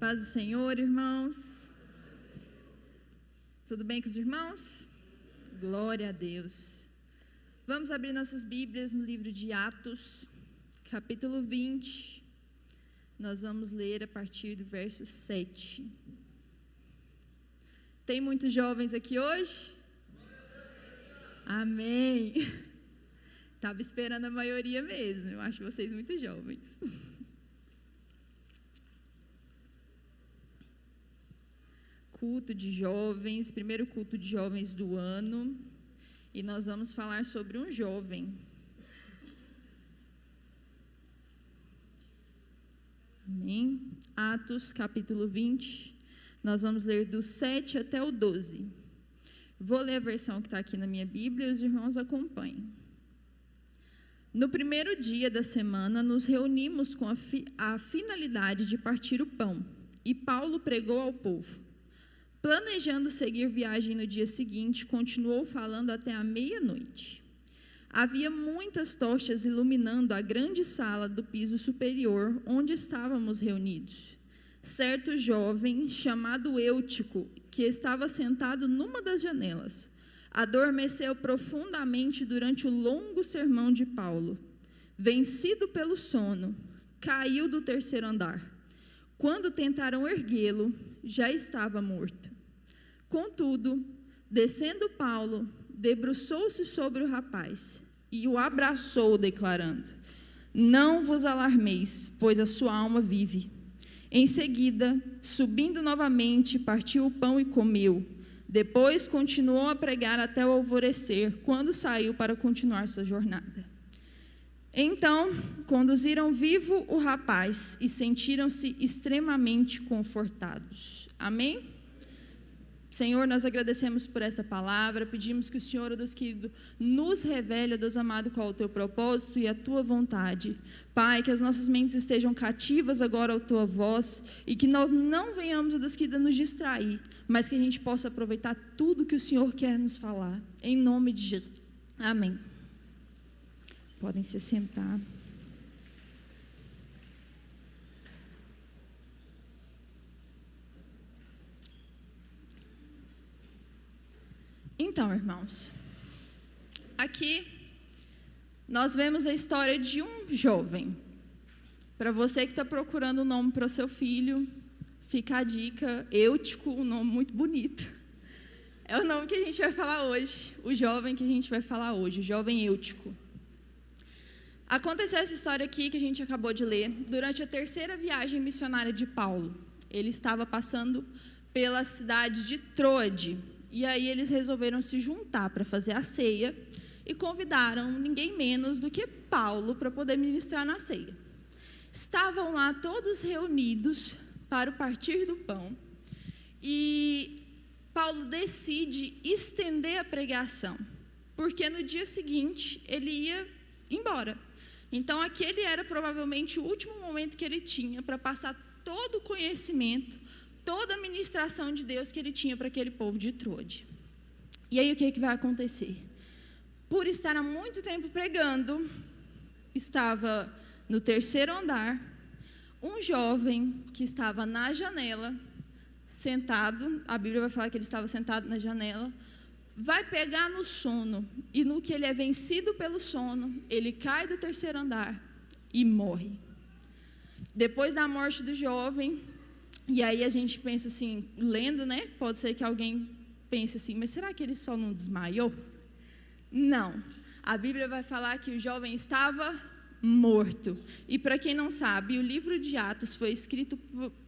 Paz do Senhor, irmãos. Tudo bem com os irmãos? Glória a Deus. Vamos abrir nossas Bíblias no livro de Atos, capítulo 20. Nós vamos ler a partir do verso 7. Tem muitos jovens aqui hoje? Amém. Estava esperando a maioria mesmo. Eu acho vocês muito jovens. Culto de jovens, primeiro culto de jovens do ano, e nós vamos falar sobre um jovem. Amém? Atos, capítulo 20, nós vamos ler do 7 até o 12. Vou ler a versão que está aqui na minha Bíblia e os irmãos acompanhem. No primeiro dia da semana, nos reunimos com a finalidade de partir o pão, e Paulo pregou ao povo. Planejando seguir viagem no dia seguinte, continuou falando até a meia-noite. Havia muitas tochas iluminando a grande sala do piso superior onde estávamos reunidos. Certo jovem, chamado Eutico, que estava sentado numa das janelas, adormeceu profundamente durante o longo sermão de Paulo. Vencido pelo sono, caiu do terceiro andar. Quando tentaram erguê-lo, já estava morto. Contudo, descendo Paulo, debruçou-se sobre o rapaz e o abraçou, declarando: não vos alarmeis, pois a sua alma vive. Em seguida, subindo novamente, partiu o pão e comeu. Depois continuou a pregar até o alvorecer, quando saiu para continuar sua jornada. Então, conduziram vivo o rapaz e sentiram-se extremamente confortados. Amém? Senhor, nós agradecemos por esta palavra, pedimos que o Senhor, ó Deus querido, nos revele, ó Deus amado, qual é o teu propósito e a tua vontade. Pai, que as nossas mentes estejam cativas agora à tua voz e que nós não venhamos, ó Deus querido, nos distrair, mas que a gente possa aproveitar tudo que o Senhor quer nos falar. Em nome de Jesus. Amém. Podem se sentar. Então, irmãos, aqui nós vemos a história de um jovem. Para você que está procurando um nome para o seu filho, fica a dica, Eutico, um nome muito bonito. É o nome que a gente vai falar hoje, o jovem que a gente vai falar hoje, o jovem Eutico. Aconteceu essa história aqui que a gente acabou de ler durante a terceira viagem missionária de Paulo. Ele estava passando pela cidade de Troade. E aí eles resolveram se juntar para fazer a ceia e convidaram ninguém menos do que Paulo para poder ministrar na ceia. Estavam lá todos reunidos para o partir do pão e Paulo decide estender a pregação, porque no dia seguinte ele ia embora. Então aquele era provavelmente o último momento que ele tinha para passar todo o conhecimento, toda a ministração de Deus que ele tinha para aquele povo de Troade. E aí o que vai acontecer? Por estar há muito tempo pregando, estava no terceiro andar, um jovem que estava na janela, sentado, a Bíblia vai falar que ele estava sentado na janela, vai pegar no sono, e no que ele é vencido pelo sono, ele cai do terceiro andar e morre. Depois da morte do jovem, e aí a gente pensa assim, lendo, né? Pode ser que alguém pense assim, mas será que ele só não desmaiou? Não. A Bíblia vai falar que o jovem estava morto. E para quem não sabe, o livro de Atos foi escrito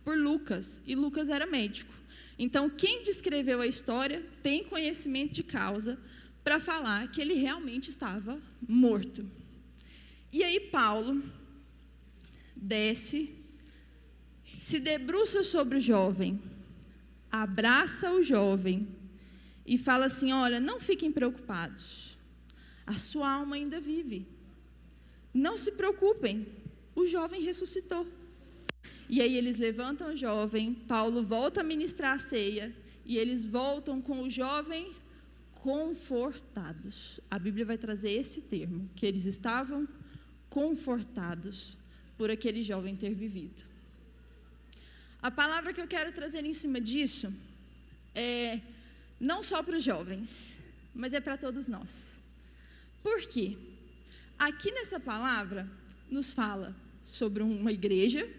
por Lucas, e Lucas era médico. Então, quem descreveu a história tem conhecimento de causa para falar que ele realmente estava morto. E aí Paulo desce, se debruça sobre o jovem, abraça o jovem e fala assim: olha, não fiquem preocupados, a sua alma ainda vive, não se preocupem, o jovem ressuscitou. E aí eles levantam o jovem, Paulo volta a ministrar a ceia e eles voltam com o jovem confortados. A Bíblia vai trazer esse termo, que eles estavam confortados por aquele jovem ter vivido. A palavra que eu quero trazer em cima disso é não só para os jovens, mas é para todos nós. Por quê? Aqui nessa palavra nos fala sobre uma igreja,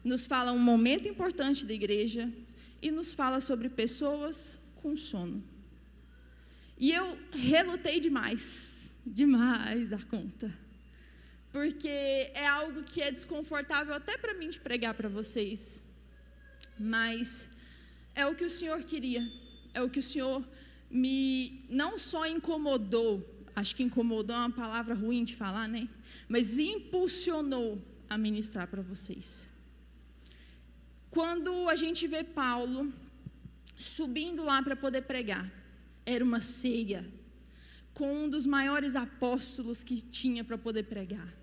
nos fala um momento importante da igreja e nos fala sobre pessoas com sono. E eu relutei demais da conta, porque é algo que é desconfortável até para mim de pregar para vocês, mas é o que o Senhor queria, é o que o Senhor me não só incomodou, acho que incomodou é uma palavra ruim de falar, né? Mas impulsionou a ministrar para vocês. Quando a gente vê Paulo subindo lá para poder pregar, era uma ceia com um dos maiores apóstolos que tinha para poder pregar.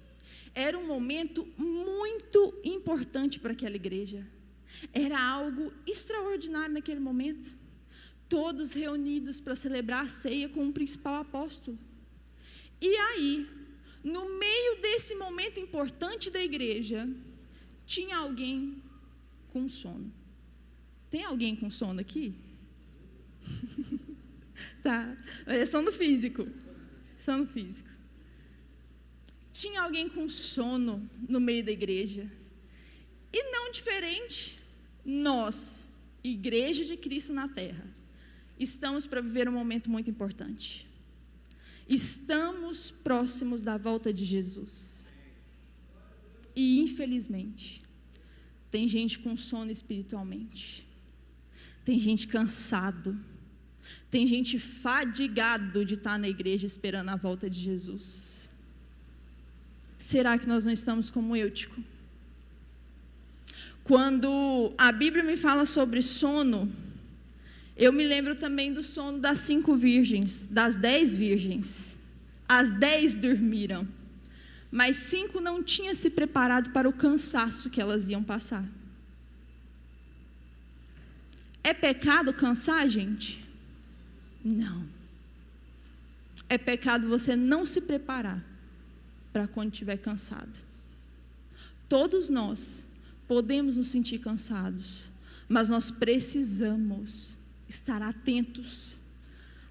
Era um momento muito importante para aquela igreja. Era algo extraordinário naquele momento. Todos reunidos para celebrar a ceia com o principal apóstolo. E aí, no meio desse momento importante da igreja, tinha alguém com sono. Tem alguém com sono aqui? Tá, é sono físico. Sono físico. Tinha alguém com sono no meio da igreja. E não diferente, nós, Igreja de Cristo na Terra, estamos para viver um momento muito importante. Estamos próximos da volta de Jesus. E infelizmente, tem gente com sono espiritualmente. Tem gente cansado. Tem gente fadigado de estar na igreja esperando a volta de Jesus. Será que nós não estamos como Eutico? Quando a Bíblia me fala sobre sono, eu me lembro também do sono das 5 virgens, das 10 virgens. As 10 dormiram, mas 5 não tinham se preparado para o cansaço que elas iam passar. É pecado cansar, gente? Não. É pecado você não se preparar para quando estiver cansado. Todos nós podemos nos sentir cansados, mas nós precisamos estar atentos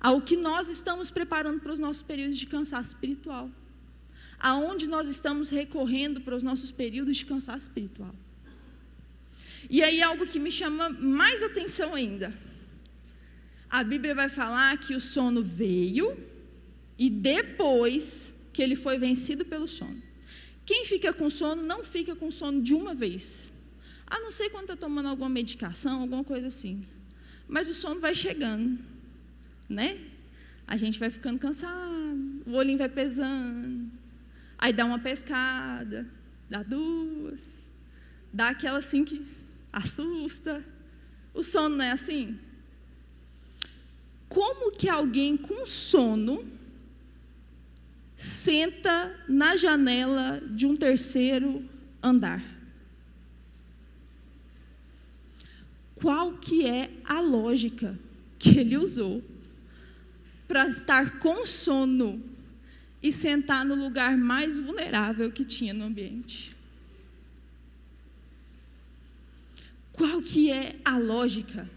ao que nós estamos preparando para os nossos períodos de cansaço espiritual. Aonde nós estamos recorrendo para os nossos períodos de cansaço espiritual. E aí algo que me chama mais atenção ainda. A Bíblia vai falar que o sono veio e depois que ele foi vencido pelo sono. Quem fica com sono não fica com sono de uma vez. A não ser quando está tomando alguma medicação, alguma coisa assim. Mas o sono vai chegando, né? A gente vai ficando cansado, o olhinho vai pesando. Aí dá uma pescada, dá 2, dá aquela assim que assusta. O sono não é assim? Como que alguém com sono senta na janela de um 3º andar? Qual que é a lógica que ele usou para estar com sono e sentar no lugar mais vulnerável que tinha no ambiente? Qual que é a lógica?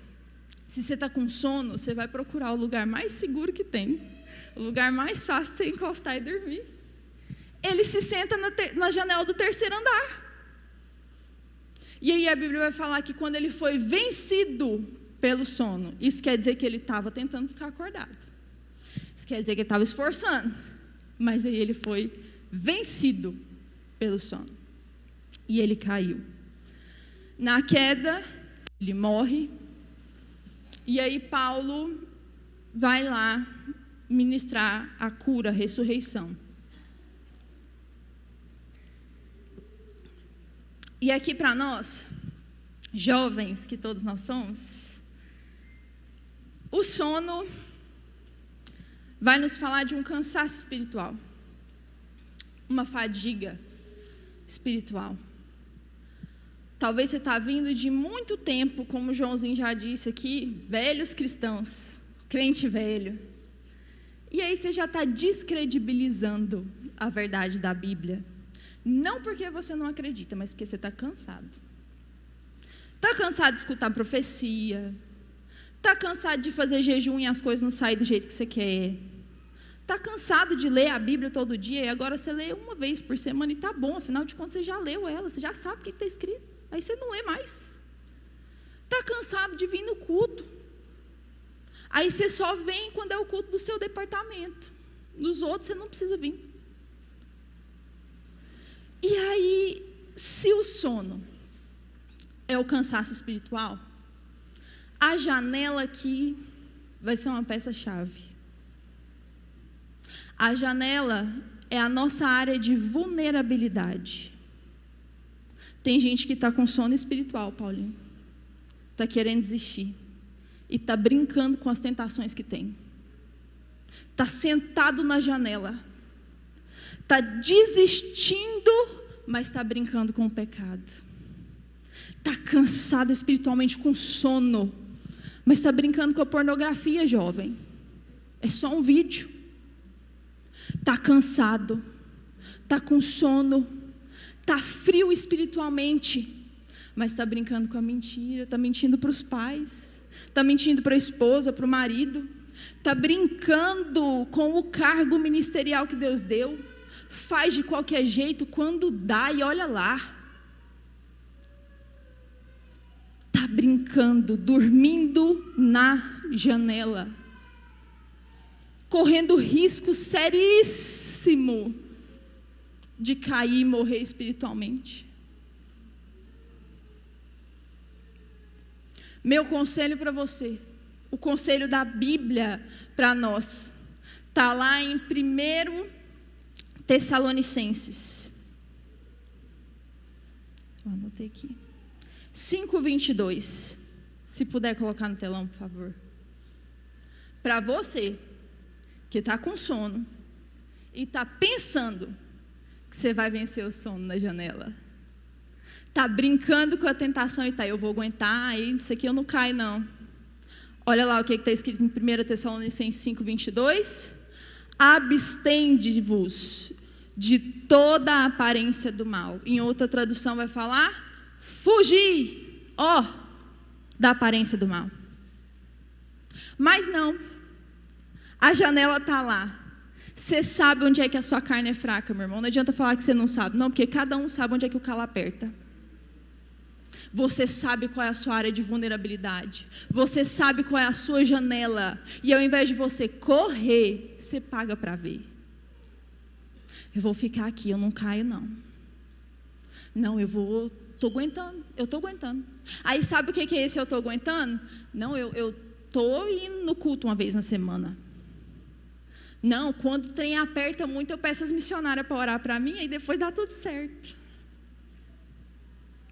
Se você está com sono, você vai procurar o lugar mais seguro que tem, o lugar mais fácil de você encostar e dormir. Ele se senta na janela do 3º andar. E aí a Bíblia vai falar que quando ele foi vencido pelo sono, isso quer dizer que ele estava tentando ficar acordado. Isso quer dizer que ele estava esforçando. Mas aí ele foi vencido pelo sono. E ele caiu. Na queda, ele morre. E aí Paulo vai lá ministrar a cura, a ressurreição. E aqui para nós, jovens que todos nós somos, o sono vai nos falar de um cansaço espiritual, uma fadiga espiritual. Talvez você está vindo de muito tempo, como o Joãozinho já disse aqui, velhos cristãos, crente velho. E aí você já está descredibilizando a verdade da Bíblia. Não porque você não acredita, mas porque você está cansado. Está cansado de escutar profecia? Está cansado de fazer jejum e as coisas não saírem do jeito que você quer? Está cansado de ler a Bíblia todo dia e agora você lê uma vez por semana e está bom, afinal de contas você já leu ela, você já sabe o que está escrito, aí você não lê mais. Está cansado de vir no culto, aí você só vem quando é o culto do seu departamento, nos outros você não precisa vir. E aí, se o sono é o cansaço espiritual, a janela aqui vai ser uma peça-chave. A janela é a nossa área de vulnerabilidade. Tem gente que está com sono espiritual, Paulinho. Está querendo desistir. E está brincando com as tentações que tem. Está sentado na janela. Está desistindo, mas está brincando com o pecado. Está cansado espiritualmente, com sono, mas está brincando com a pornografia, jovem. É só um vídeo. Está cansado, está com sono, está frio espiritualmente, mas está brincando com a mentira, está mentindo para os pais, está mentindo para a esposa, para o marido, está brincando com o cargo ministerial que Deus deu, faz de qualquer jeito quando dá e olha lá. Está brincando, dormindo na janela, correndo risco seríssimo de cair e morrer espiritualmente. Meu conselho para você, o conselho da Bíblia para nós, está lá em 1 Tessalonicenses. Eu anotei aqui. 5:22. Se puder colocar no telão, por favor. Para você que está com sono e está pensando que você vai vencer o sono na janela, está brincando com a tentação e eu vou aguentar, aí isso aqui eu não caio não. Olha lá o que está escrito em 1 Tessalonicenses 5:22. Abstende-vos de toda a aparência do mal. Em outra tradução vai falar, fugir, da aparência do mal. Mas não. A janela está lá. Você sabe onde é que a sua carne é fraca, meu irmão. Não adianta falar que você não sabe. Não, porque cada um sabe onde é que o calo aperta. Você sabe qual é a sua área de vulnerabilidade. Você sabe qual é a sua janela. E ao invés de você correr, você paga para ver. Eu vou ficar aqui, eu não caio não. Não, eu estou aguentando. Aí sabe o que é esse eu estou aguentando? Não, eu estou indo no culto uma vez na semana. Não, quando o trem aperta muito, eu peço as missionárias para orar para mim, e depois dá tudo certo.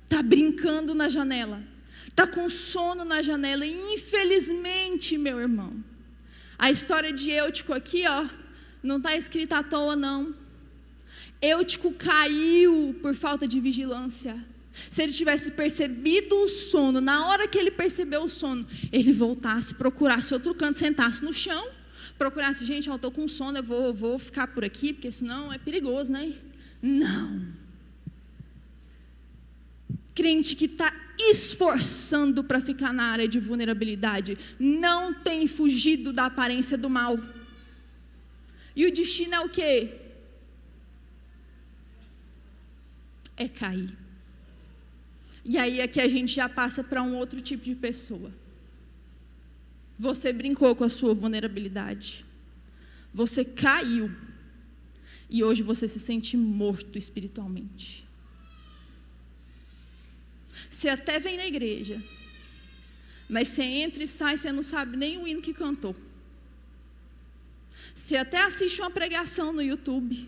Está brincando na janela, está com sono na janela, e infelizmente, meu irmão, a história de Eutico aqui, não está escrita à toa não. Eutico caiu por falta de vigilância. Se ele tivesse percebido o sono, na hora que ele percebeu o sono, ele voltasse, procurasse outro canto, sentasse no chão, procurasse, gente, eu estou com sono, eu vou ficar por aqui, porque senão é perigoso, né? Não. Crente que está esforçando para ficar na área de vulnerabilidade, não tem fugido da aparência do mal. E o destino é o quê? É cair. E aí aqui a gente já passa para um outro tipo de pessoa. Você brincou com a sua vulnerabilidade. Você caiu. E hoje você se sente morto espiritualmente. Você até vem na igreja, mas você entra e sai, você não sabe nem o hino que cantou. Você até assiste uma pregação no YouTube,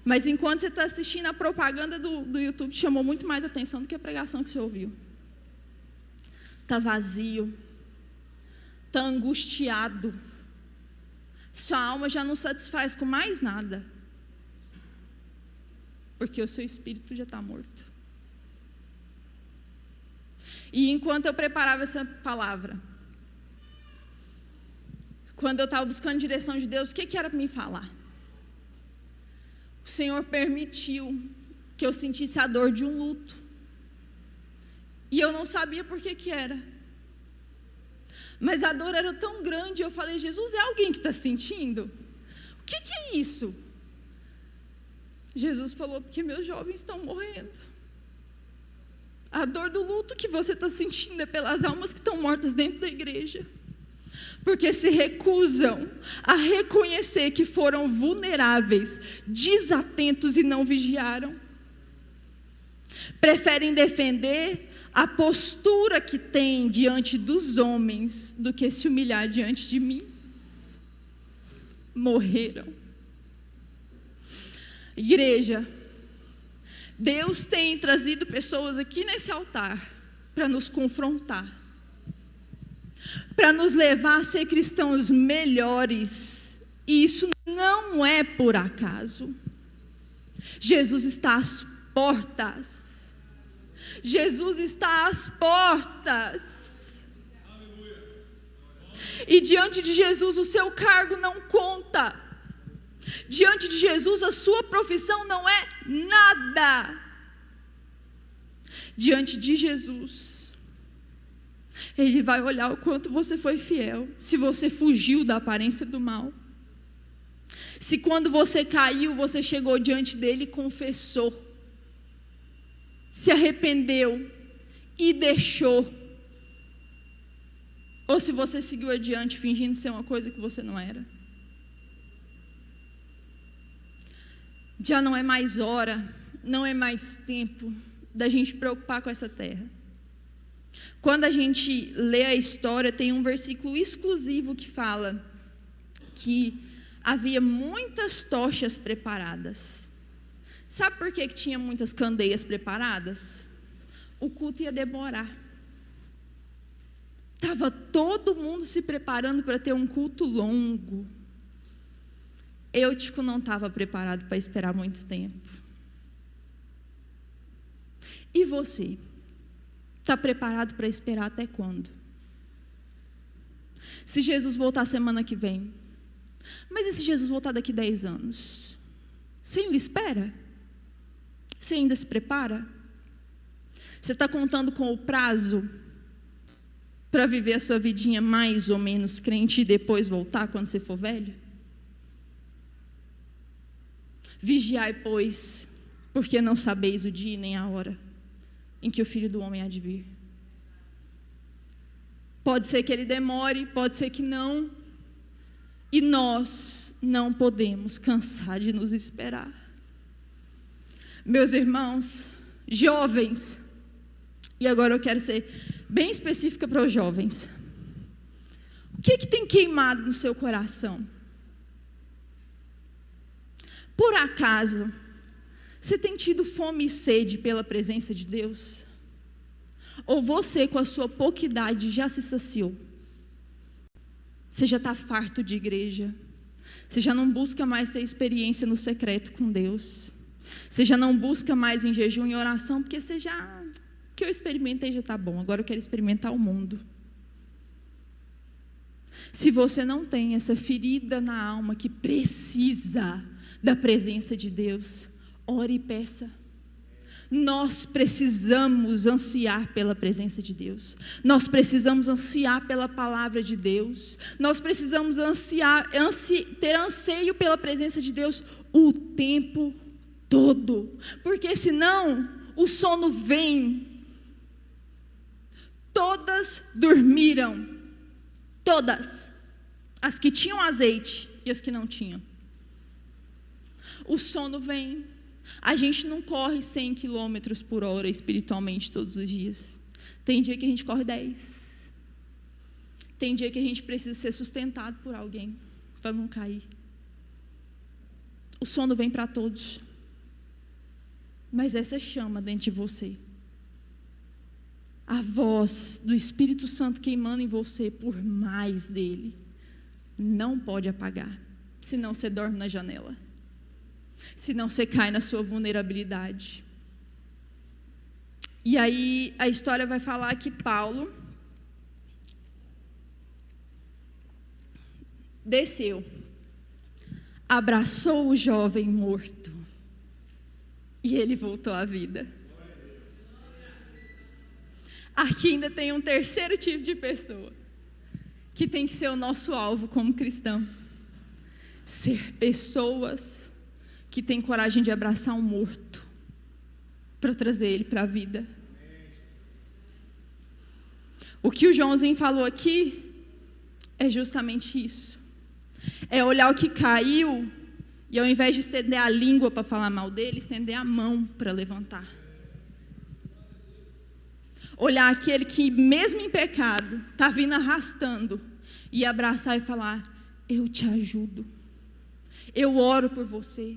mas enquanto você está assistindo, a propaganda do YouTube te chamou muito mais atenção do que a pregação que você ouviu. Está vazio, está angustiado, sua alma já não satisfaz com mais nada, porque o seu espírito já está morto. E enquanto eu preparava essa palavra, quando eu estava buscando direção de Deus, o que era para me falar? O Senhor permitiu que eu sentisse a dor de um luto. E eu não sabia por que era. Mas a dor era tão grande, eu falei, Jesus, é alguém que está sentindo? O que é isso? Jesus falou, porque meus jovens estão morrendo. A dor do luto que você está sentindo é pelas almas que estão mortas dentro da igreja. Porque se recusam a reconhecer que foram vulneráveis, desatentos e não vigiaram. Preferem defender a postura que tem diante dos homens do que se humilhar diante de mim. Morreram. Igreja, Deus tem trazido pessoas aqui nesse altar para nos confrontar, para nos levar a ser cristãos melhores. E isso não é por acaso. Jesus está às portas. Jesus está às portas. E diante de Jesus o seu cargo não conta. Diante de Jesus a sua profissão não é nada. Diante de Jesus, Ele vai olhar o quanto você foi fiel. Se você fugiu da aparência do mal. Se quando você caiu, você chegou diante dele e confessou. Se arrependeu e deixou. Ou se você seguiu adiante fingindo ser uma coisa que você não era. Já não é mais hora, não é mais tempo da gente preocupar com essa terra. Quando a gente lê a história, tem um versículo exclusivo que fala que havia muitas tochas preparadas. Sabe por que tinha muitas candeias preparadas? O culto ia demorar. Estava todo mundo se preparando para ter um culto longo. Eutico não estava preparado para esperar muito tempo. E você? Está preparado para esperar até quando? Se Jesus voltar semana que vem. Mas e se Jesus voltar daqui 10 anos? Você ainda espera? Você ainda se prepara? Você está contando com o prazo para viver a sua vidinha mais ou menos crente e depois voltar quando você for velho? Vigiai, pois, porque não sabeis o dia nem a hora em que o Filho do Homem há de vir. Pode ser que ele demore, pode ser que não. E nós não podemos cansar de nos esperar. Meus irmãos, jovens, e agora eu quero ser bem específica para os jovens. O que tem queimado no seu coração? Por acaso, você tem tido fome e sede pela presença de Deus? Ou você, com a sua pouca idade, já se saciou? Você já está farto de igreja? Você já não busca mais ter experiência no secreto com Deus? Você já não busca mais em jejum e oração, porque você já... O que eu experimentei já está bom, agora eu quero experimentar o mundo. Se você não tem essa ferida na alma que precisa da presença de Deus, ore e peça. Nós precisamos ansiar pela presença de Deus. Nós precisamos ansiar pela palavra de Deus. Nós precisamos ter anseio pela presença de Deus o tempo todo. Porque senão o sono vem. Todas dormiram. Todas. As que tinham azeite e as que não tinham. O sono vem. A gente não corre 100 km por hora espiritualmente todos os dias. Tem dia que a gente corre 10. Tem dia que a gente precisa ser sustentado por alguém para não cair. O sono vem para todos. Mas essa chama dentro de você, a voz do Espírito Santo queimando em você por mais dele, não pode apagar. Senão você dorme na janela. Senão você cai na sua vulnerabilidade. E aí a história vai falar que Paulo desceu, abraçou o jovem morto e ele voltou à vida. Aqui ainda tem um terceiro tipo de pessoa, que tem que ser o nosso alvo como cristão. Ser pessoas que têm coragem de abraçar um morto, para trazer ele para a vida. O que o Joãozinho falou aqui é justamente isso. É olhar o que caiu e, ao invés de estender a língua para falar mal dele, estender a mão para levantar. Olhar aquele que, mesmo em pecado, está vindo arrastando, e abraçar e falar: eu te ajudo, eu oro por você.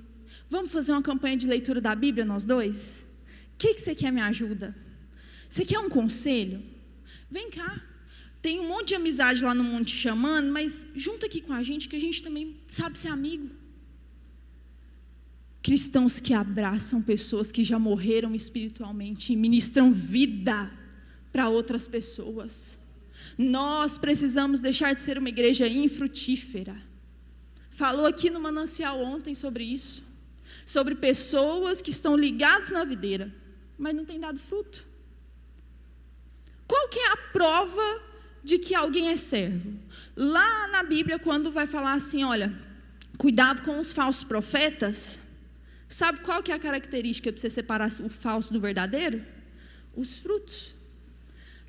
Vamos fazer uma campanha de leitura da Bíblia, nós dois? O que você quer, me ajuda? Você quer um conselho? Vem cá. Tem um monte de amizade lá no mundo te chamando, mas junta aqui com a gente, que a gente também sabe ser amigo. Cristãos que abraçam pessoas que já morreram espiritualmente e ministram vida para outras pessoas. Nós precisamos deixar de ser uma igreja infrutífera. Falou aqui no Manancial ontem sobre isso. Sobre pessoas que estão ligadas na videira, mas não têm dado fruto. Qual que é a prova de que alguém é servo? Lá na Bíblia, quando vai falar assim, olha, cuidado com os falsos profetas, sabe qual que é a característica para você separar o falso do verdadeiro? Os frutos.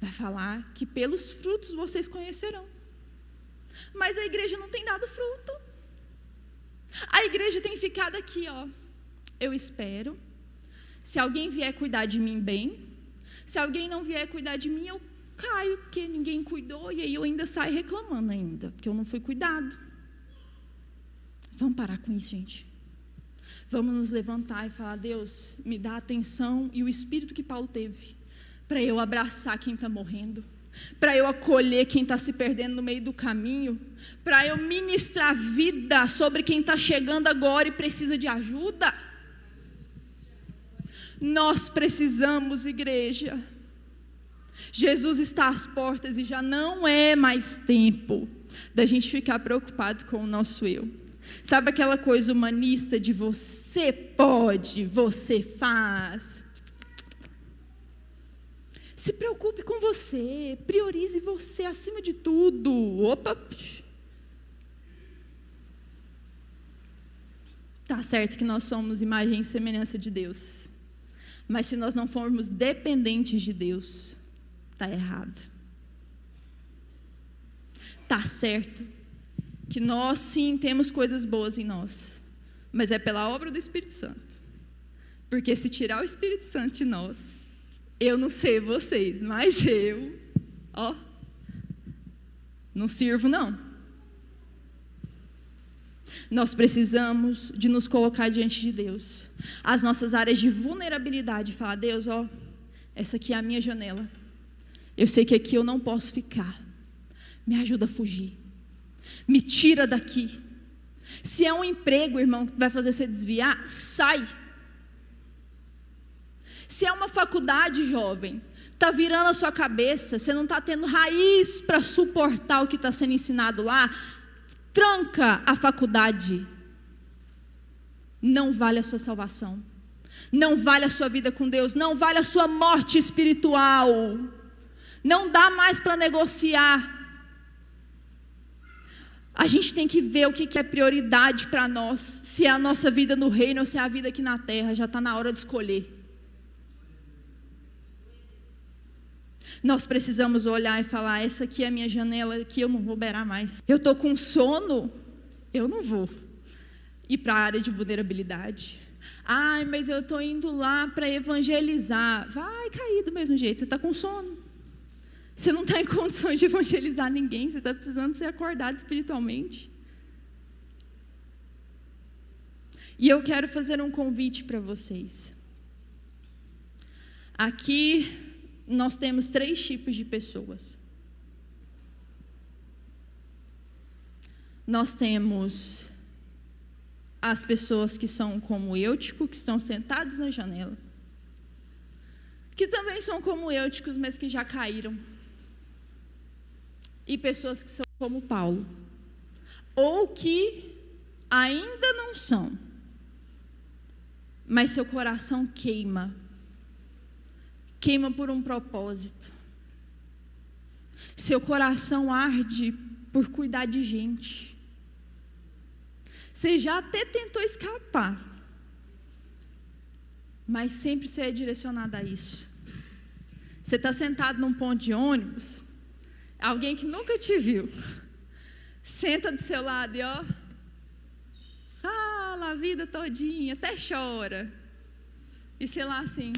Vai falar que pelos frutos vocês conhecerão. Mas a igreja não tem dado fruto. A igreja tem ficado aqui, ó. Eu espero. Se alguém vier cuidar de mim, bem. Se alguém não vier cuidar de mim, eu caio, porque ninguém cuidou, e aí eu ainda saio reclamando ainda, porque eu não fui cuidado. Vamos parar com isso, gente. Vamos nos levantar e falar: Deus, me dá atenção e o espírito que Paulo teve, para eu abraçar quem está morrendo, para eu acolher quem está se perdendo no meio do caminho, para eu ministrar vida sobre quem está chegando agora e precisa de ajuda. Nós precisamos, igreja. Jesus está às portas e já não é mais tempo da gente ficar preocupado com o nosso eu. Sabe aquela coisa humanista de você pode, você faz? Se preocupe com você, priorize você acima de tudo. Opa! Tá certo que nós somos imagem e semelhança de Deus. Mas se nós não formos dependentes de Deus, está errado. Está certo que nós sim temos coisas boas em nós, mas é pela obra do Espírito Santo. Porque se tirar o Espírito Santo de nós, eu não sei vocês, mas eu, não sirvo não. Nós precisamos de nos colocar diante de Deus. As nossas áreas de vulnerabilidade. Falar: Deus, essa aqui é a minha janela. Eu sei que aqui eu não posso ficar. Me ajuda a fugir. Me tira daqui. Se é um emprego, irmão, que vai fazer você desviar, sai. Se é uma faculdade, jovem, está virando a sua cabeça, você não está tendo raiz para suportar o que está sendo ensinado lá, tranca a faculdade. Não vale a sua salvação. Não vale a sua vida com Deus. Não vale a sua morte espiritual. Não dá mais para negociar. A gente tem que ver o que é prioridade para nós. Se é a nossa vida no reino ou se é a vida aqui na terra. Já está na hora de escolher. Nós precisamos olhar e falar: essa aqui é a minha janela, aqui eu não vou beirar mais. Eu estou com sono, eu não vou ir para a área de vulnerabilidade. Ai, mas eu estou indo lá para evangelizar. Vai cair do mesmo jeito, você está com sono. Você não está em condições de evangelizar ninguém, você está precisando ser acordado espiritualmente. E eu quero fazer um convite para vocês. Aqui nós temos 3 tipos de pessoas. Nós temos as pessoas que são como Eutico, que estão sentados na janela, que também são como Euticos, mas que já caíram. E pessoas que são como Paulo, ou que ainda não são, mas seu coração queima por um propósito. Seu coração arde por cuidar de gente. Você já até tentou escapar, mas sempre você é direcionado a isso. Você está sentado num ponto de ônibus, alguém que nunca te viu, senta do seu lado e fala a vida todinha, até chora. E sei lá assim,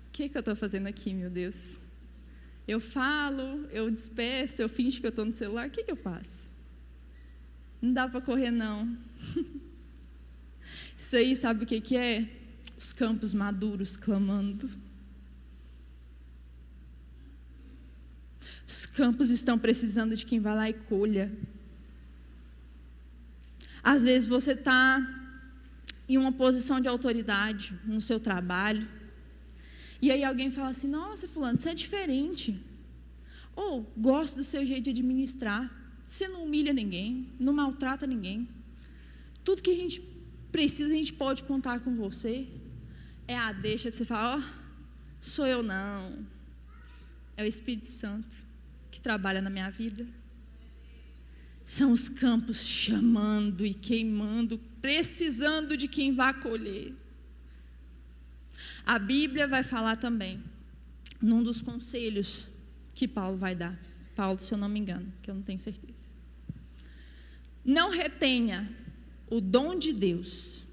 o que eu estou fazendo aqui, meu Deus? Eu falo, eu despeço, eu finjo que eu estou no celular, o que eu faço? Não dá para correr, não. Isso aí, sabe o que é? Os campos maduros clamando. Os campos estão precisando de quem vai lá e colha. Às vezes você está em uma posição de autoridade no seu trabalho, e aí alguém fala assim: nossa, fulano, você é diferente. Ou gosto do seu jeito de administrar. Você não humilha ninguém, não maltrata ninguém. Tudo que a gente precisa, a gente pode contar com você. É a deixa para você falar: sou eu não. É o Espírito Santo que trabalha na minha vida. São os campos chamando e queimando, precisando de quem vá colher. A Bíblia vai falar também, num dos conselhos que Paulo vai dar. Paulo, se eu não me engano, que eu não tenho certeza. Não retenha o dom de Deus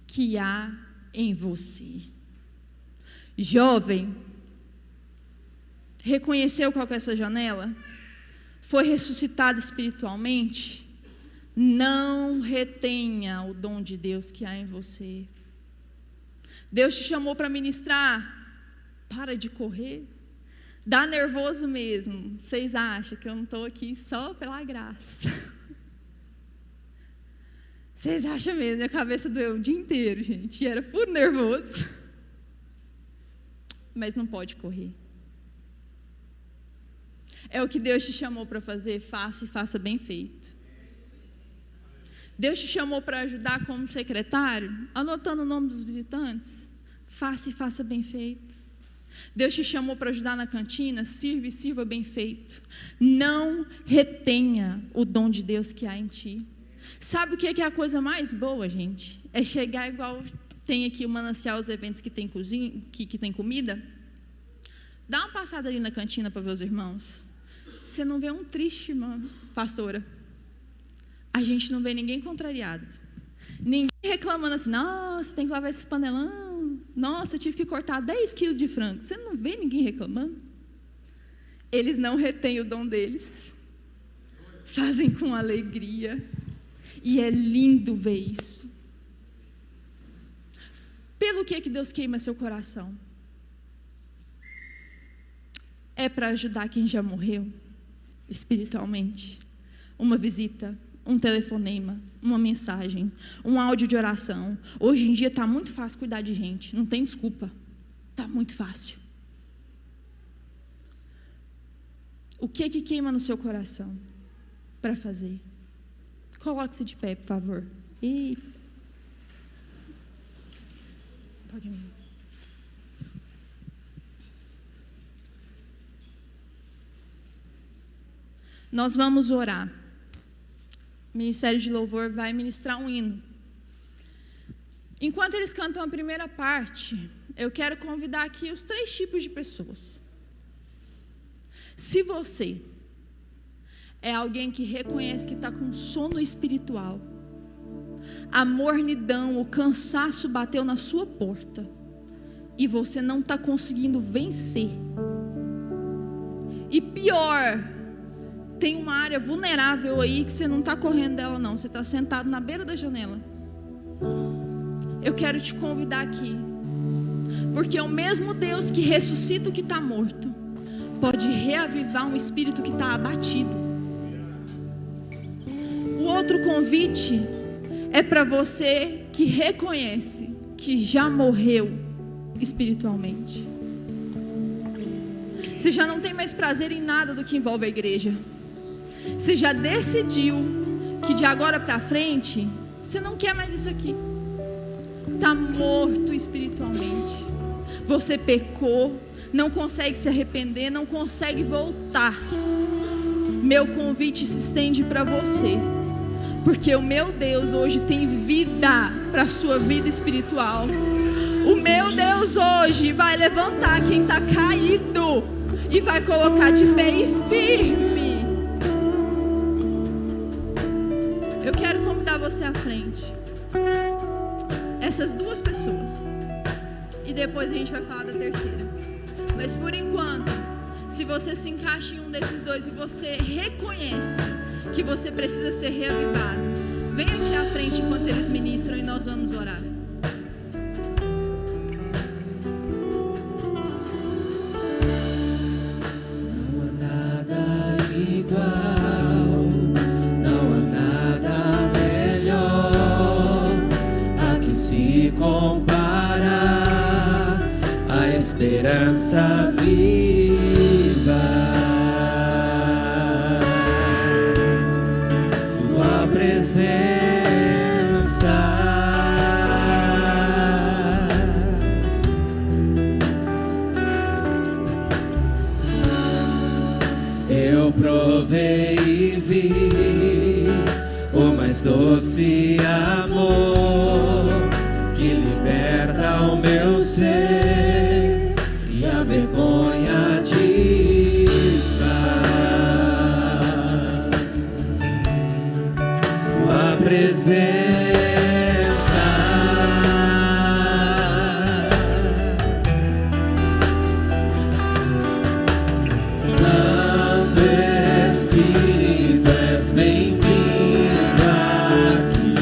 que há em você. Jovem, reconheceu qual que é a sua janela? Foi ressuscitado espiritualmente? Não retenha o dom de Deus que há em você. Deus te chamou para ministrar? Para de correr. Dá nervoso mesmo. Vocês acham que eu não estou aqui só pela graça? Vocês acham mesmo? Minha cabeça doeu o dia inteiro, gente. E era puro nervoso. Mas não pode correr. É o que Deus te chamou para fazer, faça e faça bem feito. Deus te chamou para ajudar como secretário, anotando o nome dos visitantes, faça e faça bem feito. Deus te chamou para ajudar na cantina, sirva e sirva bem feito. Não retenha o dom de Deus que há em ti. Sabe o que é a coisa mais boa, gente? É chegar igual tem aqui o Manancial, os eventos que tem cozinha, que tem comida. Dá uma passada ali na cantina para ver os irmãos. Você não vê um triste, pastora. A gente não vê ninguém contrariado. Ninguém reclamando assim: nossa, tem que lavar esses panelão. Nossa, eu tive que cortar 10 quilos de frango. Você não vê ninguém reclamando? Eles não retêm o dom deles. Fazem com alegria. E é lindo ver isso. Pelo que Deus queima seu coração? É para ajudar quem já morreu espiritualmente? Uma visita, um telefonema, uma mensagem, um áudio de oração. Hoje em dia está muito fácil cuidar de gente, não tem desculpa, está muito fácil. O que queima no seu coração para fazer? Coloque-se de pé, por favor. E pode ir. Nós vamos orar. O Ministério de Louvor vai ministrar um hino. Enquanto eles cantam a primeira parte, eu quero convidar aqui os 3 tipos de pessoas. Se você é alguém que reconhece que está com sono espiritual, a mornidão, o cansaço bateu na sua porta, e você não está conseguindo vencer, e pior, tem uma área vulnerável aí que você não está correndo dela não, você está sentado na beira da janela. Eu quero te convidar aqui, porque é o mesmo Deus que ressuscita o que está morto, pode reavivar um espírito que está abatido. O outro convite é para você que reconhece que já morreu espiritualmente. Você já não tem mais prazer em nada do que envolve a igreja. Você já decidiu que de agora para frente você não quer mais isso aqui. Está morto espiritualmente. Você pecou, não consegue se arrepender, não consegue voltar, meu convite se estende para você. Porque o meu Deus hoje tem vida para a sua vida espiritual. O meu Deus hoje vai levantar quem está caído e vai colocar de pé e firme. Eu quero convidar você à frente. Essas duas pessoas. E depois a gente vai falar da terceira. Mas por enquanto, se você se encaixa em um desses dois e você reconhece que você precisa ser reavivado, vem aqui à frente enquanto eles ministram e nós vamos orar. Não há nada igual, não há nada melhor a que se compara a esperança viva. Tua presença eu provei e vi o mais doce amor que liberta o meu ser e a vergonha desfaz. Tua presença Santo Espírito, és bem-vindo aqui.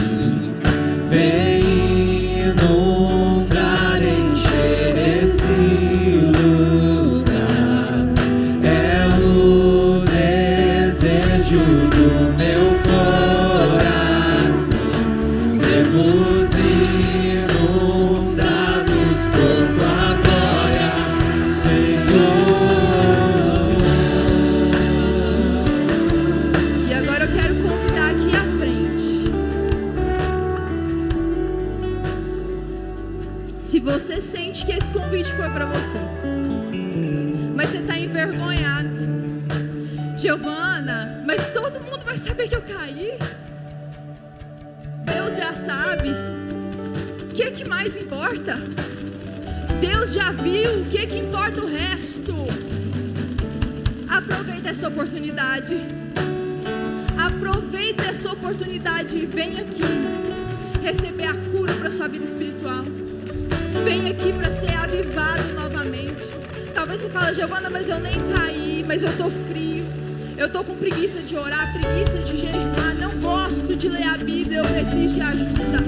Vem inundar, encher esse lugar. É o desejo do meu coração. Sermos inundados por tua glória, Senhor. E agora eu quero convidar aqui à frente. Se você sente que esse convite foi para você, mas você está envergonhado, Giovana, mas todo mundo vai saber que eu caí. Deus já sabe. O que mais importa? Deus já viu. O que importa o resto? Aproveita essa oportunidade. Aproveita essa oportunidade e vem aqui receber a cura para sua vida espiritual. Vem aqui para ser avivado novamente. Talvez você fale, Giovana, mas eu nem caí, mas eu estou frio. Eu estou com preguiça de orar, preguiça de jejuar, não gosto de ler a Bíblia, eu preciso de ajuda.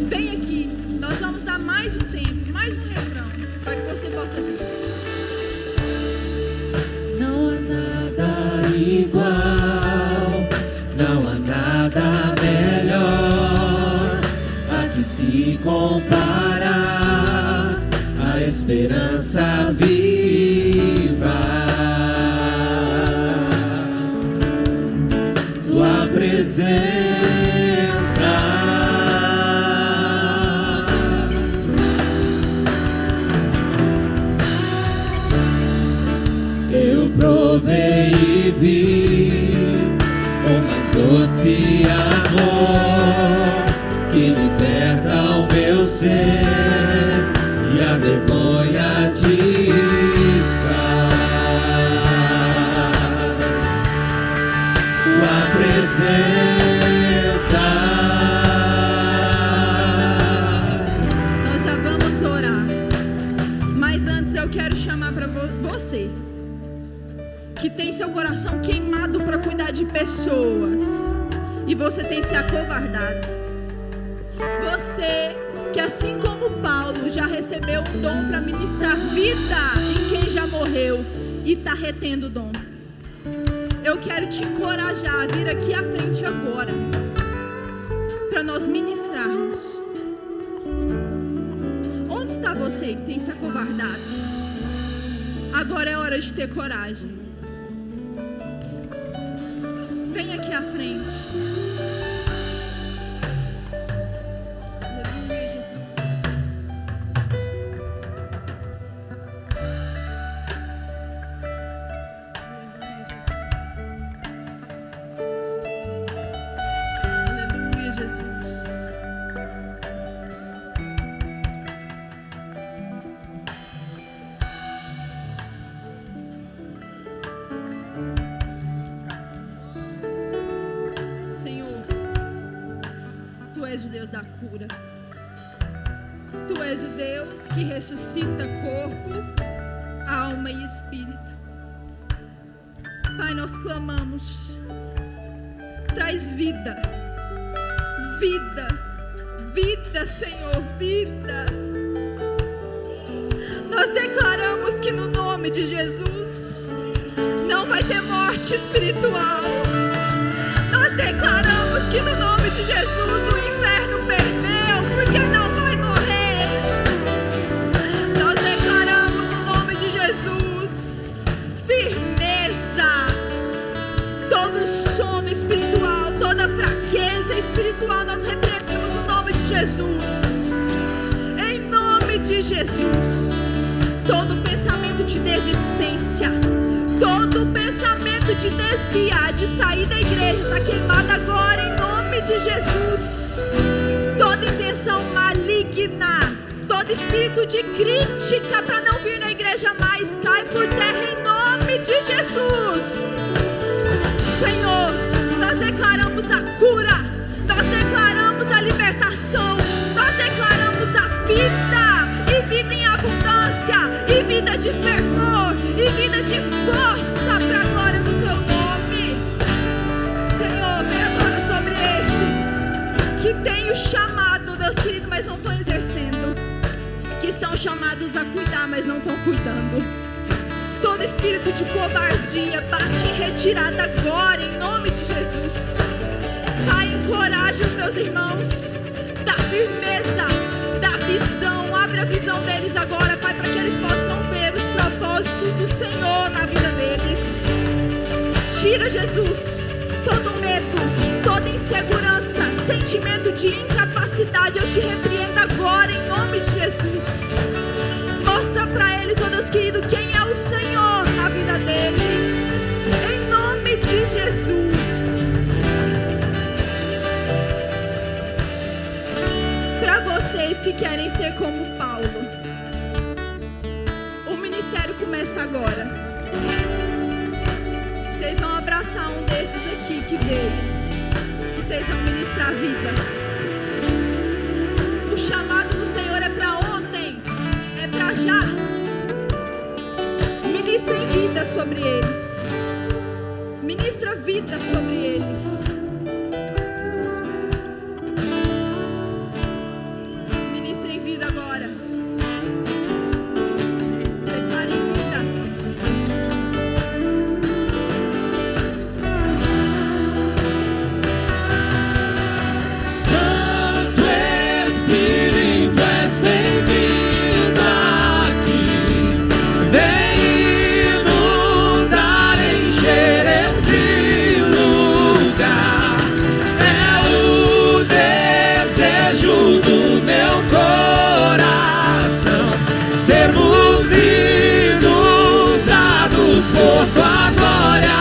Vem aqui, nós vamos dar mais um tempo, mais um refrão, para que você possa vir. Não há nada igual, não há nada melhor a que se compara a esperança viva. Tua presença eu provei e vi o mais doce amor que liberta o meu ser e a vergonha desfaz. Tua presença Nós já vamos orar, mas antes eu quero chamar para você que tem seu coração queimado para cuidar de pessoas e você tem se acovardado. Você que, assim como Paulo, já recebeu um dom para ministrar vida em quem já morreu e está retendo o dom. Eu quero te encorajar a vir aqui à frente agora para nós ministrarmos. Onde está você que tem se acovardado? Agora é hora de ter coragem. Vem aqui à frente. Aleluia, Jesus. és o Deus da cura. Tu és o Deus que ressuscita corpo, alma e espírito. Pai, nós clamamos, traz vida, vida, vida, Senhor, vida. Nós declaramos que no nome de Jesus não vai ter morte espiritual. Nós declaramos que no nome de Jesus o inferno perdeu, porque não vai morrer. Nós declaramos no nome de Jesus firmeza. Todo sono espiritual, toda fraqueza espiritual, nós repreendemos no nome de Jesus. Em nome de Jesus. Todo pensamento de desistência, todo pensamento de desviar, de sair da igreja, está queimado agora em nome de Jesus. Toda intenção maligna, todo espírito de crítica para não vir na igreja mais, cai por terra em nome de Jesus. Senhor, nós declaramos a cura, nós declaramos a libertação, nós declaramos a vida, e vida em abundância, e vida de fervor, e vida de força para a glória do Teu nome. Senhor, vem agora sobre esses que têm o chamado, Deus querido, mas não estão exercendo, que são chamados a cuidar, mas não estão cuidando. Todo espírito de covardia bate em retirada agora, em nome de Jesus. Pai, encoraja os meus irmãos, dá firmeza, dá visão, abre a visão deles agora, Pai, para que eles possam ver os propósitos do Senhor na vida deles. Tira, Jesus, todo medo, toda insegurança, sentimento de incapacidade, eu te repreendo agora em nome de Jesus. Mostra para eles, ó Deus querido, quem é o Senhor na vida deles, em nome de Jesus. Para vocês que querem ser como Paulo, o ministério começa agora. Vocês vão abraçar um desses aqui que veio, e vocês vão ministrar a vida. O chamado do Senhor é para ontem, é para já. Ministrem vida sobre eles. Ministra vida sobre eles. Ministrem vida agora. Declarem vida. Santo Espírito, és bem-vindo aqui. Vem inundar, encher esse lugar. É o desejo do meu coração, sermos inundados por tua glória,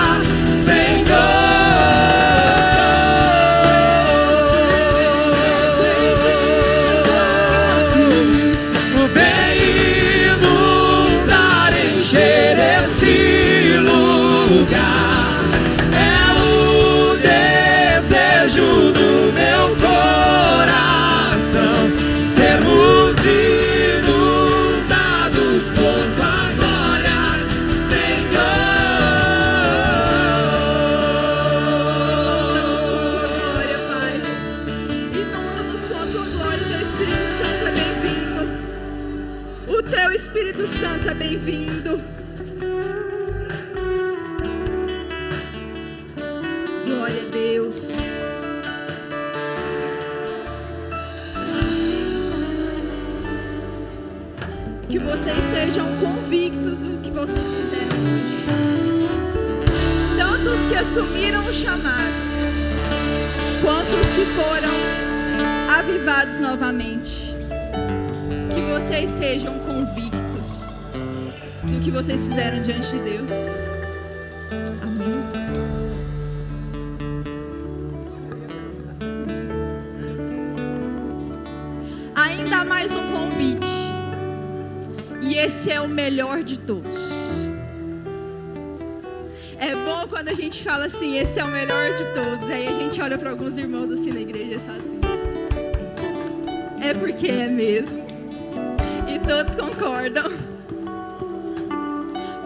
Senhor. Vem inundar, encher esse lugar. É o desejo do meu coração, sermos inundados por tua glória, Inunda-nos com a tua glória, Pai. Inunda-nos com a tua glória. O teu Espírito Santo é bem-vindo. O teu Espírito Santo é bem-vindo. Glória a Deus. Que vocês sejam convictos do que vocês fizeram hoje. Tanto os que assumiram o chamado, quanto os que foram avivados novamente. Que vocês sejam convictos do que vocês fizeram diante de Deus. Amém. Ainda há mais um convite. E esse é o melhor de todos. É bom quando a gente fala assim, esse é o melhor de todos. Aí a gente olha para alguns irmãos assim na igreja e fala assim, É porque é mesmo. E todos concordam.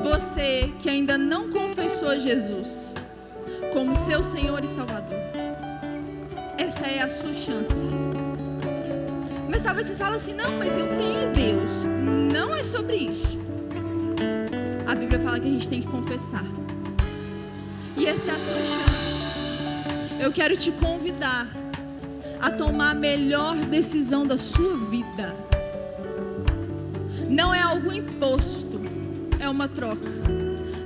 Você que ainda não confessou Jesus como seu Senhor e Salvador, essa é a sua chance. Mas talvez você fale assim: não, mas eu tenho Deus. Não é sobre isso. A Bíblia fala que a gente tem que confessar. E essa é a sua chance. Eu quero te convidar a tomar a melhor decisão da sua vida. Não é algo imposto, é uma troca.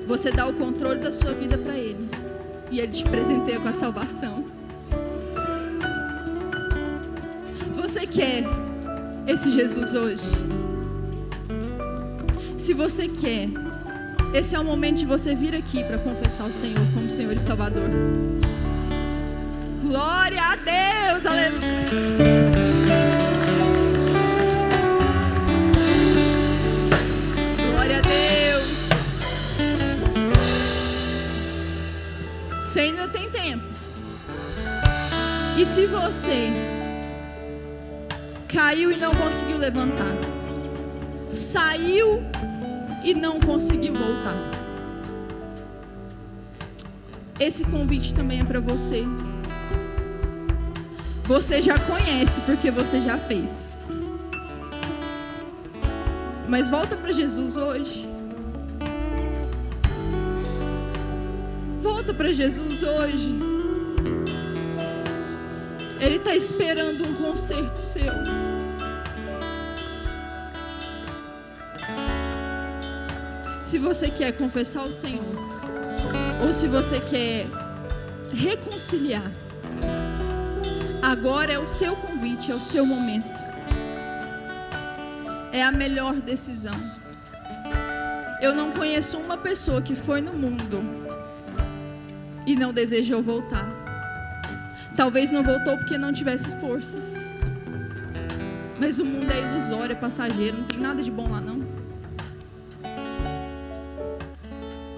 Você dá o controle da sua vida para Ele e Ele te presenteia com a salvação. Você quer esse Jesus hoje? Se você quer, esse é o momento de você vir aqui para confessar o Senhor como Senhor e Salvador. Glória a Deus, aleluia. Glória a Deus. Você ainda tem tempo. E se você caiu e não conseguiu levantar, saiu e não conseguiu voltar, esse convite também é para você. Você já conhece porque você já fez. Mas volta para Jesus hoje. Volta para Jesus hoje. Ele está esperando um conserto seu. Se você quer confessar o Senhor, ou se você quer reconciliar, agora é o seu convite, é o seu momento. É a melhor decisão. Eu não conheço uma pessoa que foi no mundo e não desejou voltar. Talvez não voltou porque não tivesse forças. Mas o mundo é ilusório, é passageiro, não tem nada de bom lá não.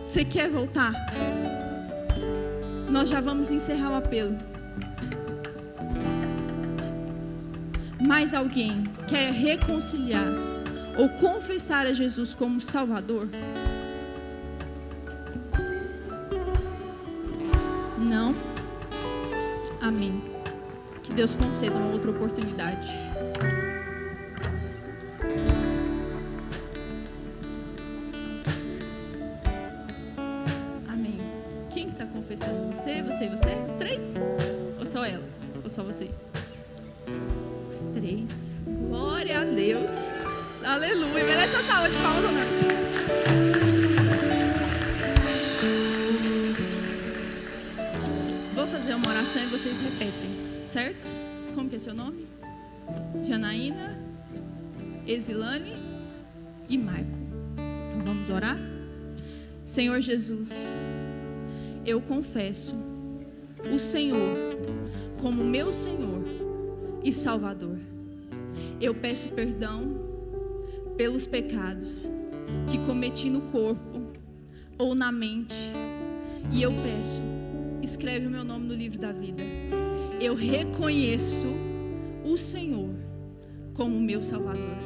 Você quer voltar? Nós já vamos encerrar o apelo. Mais alguém quer reconciliar ou confessar a Jesus como Salvador? Não? Amém. Que Deus conceda uma outra oportunidade. Amém. Quem está confessando? Você? Os três? Ou só ela? Ou só você? Os três. Glória a Deus. Aleluia. Merece a salva de palmas ou não? Vou fazer uma oração e vocês repetem, certo? Como que é seu nome? Janaína, Exilane e Marco. Então vamos orar? Senhor Jesus, eu confesso o Senhor como meu Senhor e Salvador. Eu peço perdão pelos pecados que cometi no corpo ou na mente. E eu peço, escreve o meu nome no livro da vida. Eu reconheço o Senhor como meu Salvador.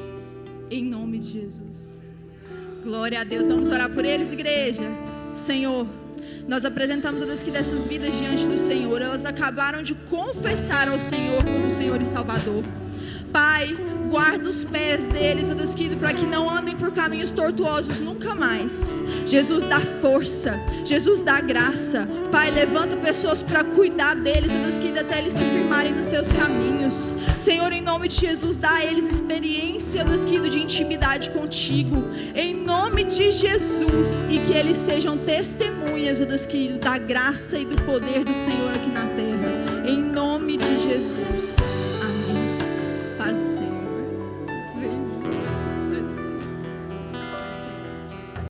Em nome de Jesus. Glória a Deus. Vamos orar por eles, igreja. Senhor, nós apresentamos a Deus que dessas vidas diante do Senhor, elas acabaram de confessar ao Senhor como Senhor e Salvador. Pai, guarda os pés deles, ó Deus querido, para que não andem por caminhos tortuosos nunca mais. Jesus, dá força. Jesus, dá graça. Pai, levanta pessoas para cuidar deles, ó Deus querido, até eles se firmarem nos seus caminhos. Senhor, em nome de Jesus, dá a eles experiência, ó Deus querido, de intimidade contigo. Em nome de Jesus. E que eles sejam testemunhas, ó Deus querido, da graça e do poder do Senhor aqui na terra. Em nome de Jesus. Amém. Paz do Senhor.